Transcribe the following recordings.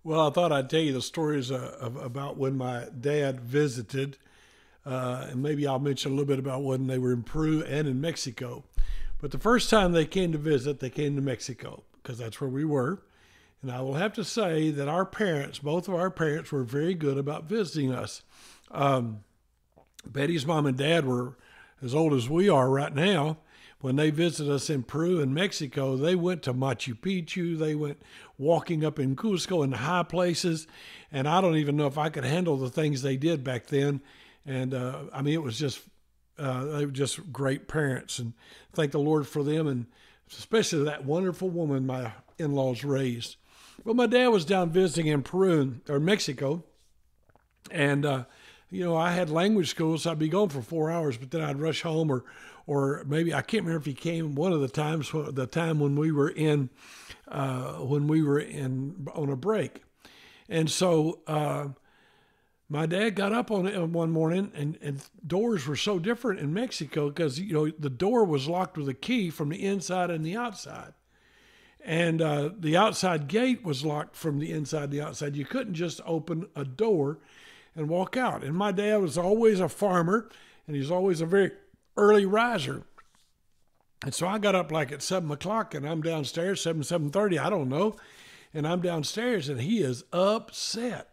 Well, I thought I'd tell you the stories about when my dad visited, and maybe I'll mention a little bit about when they were in Peru and in Mexico. But the first time they came to visit, they came to Mexico because that's where we were. And I will have to say that our parents, both of our parents, were very good about visiting us. Um, Betty's mom and dad were as old as we are right now. When they visited us in Peru and Mexico, they went to Machu Picchu. They went walking up in Cusco in the high places. And I don't even know if I could handle the things they did back then. And I mean, it was just, they were just great parents. And thank the Lord for them, and especially that wonderful woman my in laws raised. Well, my dad was down visiting in Peru or Mexico. And I had language school, so I'd be gone for 4 hours, but then I'd rush home, or maybe I can't remember if he came one of the times, the time when we were in on a break, and so my dad got up on it one morning, and doors were so different in Mexico because the door was locked with a key from the inside and the outside. And the outside gate was locked from the inside and the outside. You couldn't just open a door and walk out. And my dad was always a farmer, and he was always a very early riser. And so I got up like at 7 o'clock, and I'm downstairs, 7:30, I don't know. And I'm downstairs, and he is upset.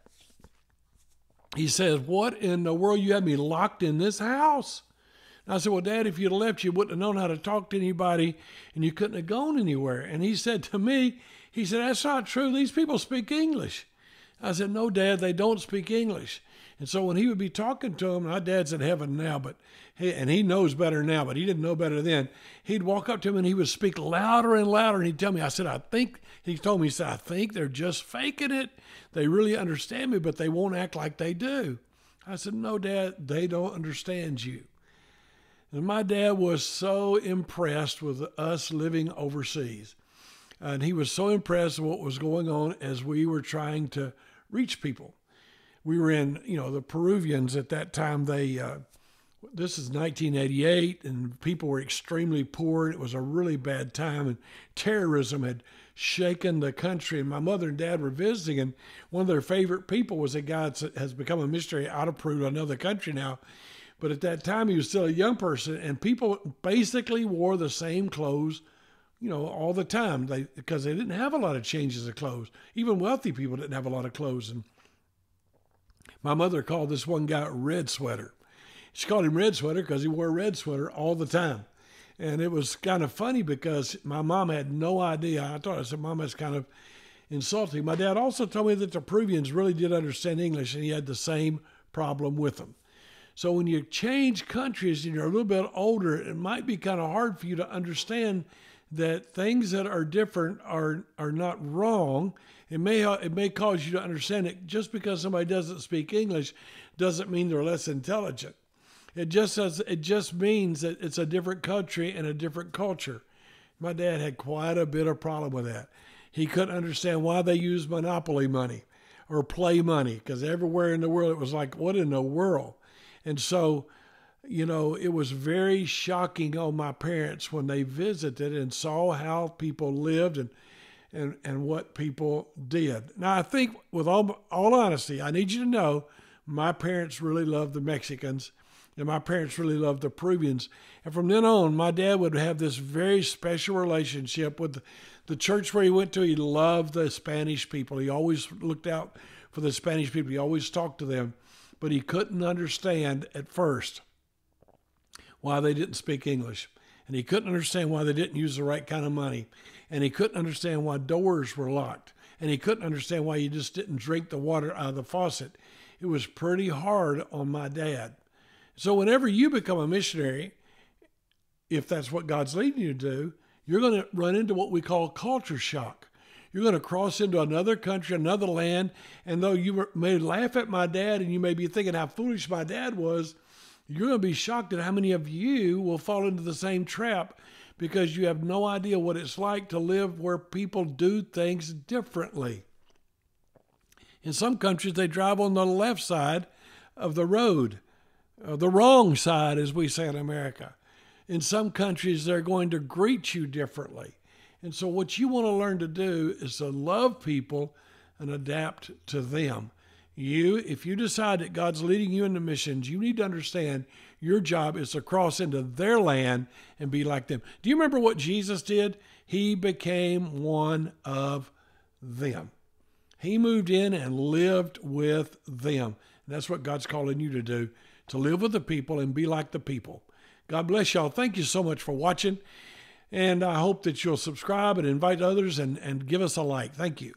He says, "What in the world? You had me locked in this house?" And I said, "Well, Dad, if you'd have left, you wouldn't have known how to talk to anybody, and you couldn't have gone anywhere." And he said to me, he said, "That's not true. These people speak English." I said, "No, Dad, they don't speak English." And so when he would be talking to him, my dad's in heaven now, and he knows better now, but he didn't know better then. He'd walk up to him and he would speak louder and louder. And he'd tell me, he told me, he said, "I think they're just faking it. They really understand me, but they won't act like they do." I said, "No, Dad, they don't understand you." And my dad was so impressed with us living overseas. And he was so impressed with what was going on as we were trying to reach people. We were in, the Peruvians at that time, this is 1988, and people were extremely poor, and it was a really bad time, and terrorism had shaken the country. And my mother and dad were visiting, and one of their favorite people was a guy that has become a missionary out of Peru to another country now. But at that time, he was still a young person, and people basically wore the same clothes, all the time, because they didn't have a lot of changes of clothes. Even wealthy people didn't have a lot of clothes. And my mother called this one guy Red Sweater. She called him Red Sweater because he wore a red sweater all the time. And it was kind of funny because my mom had no idea. I said, "Mom, that's kind of insulting." My dad also told me that the Peruvians really did understand English, and he had the same problem with them. So when you change countries and you're a little bit older, it might be kind of hard for you to understand that things that are different are not wrong. It may cause you to understand it just because somebody doesn't speak English doesn't mean they're less intelligent. It just means that it's a different country and a different culture. My dad had quite a bit of problem with that. He couldn't understand why they used monopoly money or play money, because everywhere in the world it was like, what in the world? And so, it was very shocking on my parents when they visited and saw how people lived and what people did. Now, I think with all honesty, I need you to know my parents really loved the Mexicans, and my parents really loved the Peruvians. And from then on, my dad would have this very special relationship with the church where he went to. He loved the Spanish people. He always looked out for the Spanish people. He always talked to them. But he couldn't understand at first why they didn't speak English. And he couldn't understand why they didn't use the right kind of money. And he couldn't understand why doors were locked. And he couldn't understand why you just didn't drink the water out of the faucet. It was pretty hard on my dad. So whenever you become a missionary, if that's what God's leading you to do, you're going to run into what we call culture shock. You're going to cross into another country, another land, and though you may laugh at my dad and you may be thinking how foolish my dad was, you're going to be shocked at how many of you will fall into the same trap because you have no idea what it's like to live where people do things differently. In some countries, they drive on the left side of the road, the wrong side, as we say in America. In some countries, they're going to greet you differently. And so what you want to learn to do is to love people and adapt to them. If you decide that God's leading you into missions, you need to understand your job is to cross into their land and be like them. Do you remember what Jesus did? He became one of them. He moved in and lived with them. And that's what God's calling you to do, to live with the people and be like the people. God bless y'all. Thank you so much for watching. And I hope that you'll subscribe and invite others and give us a like. Thank you.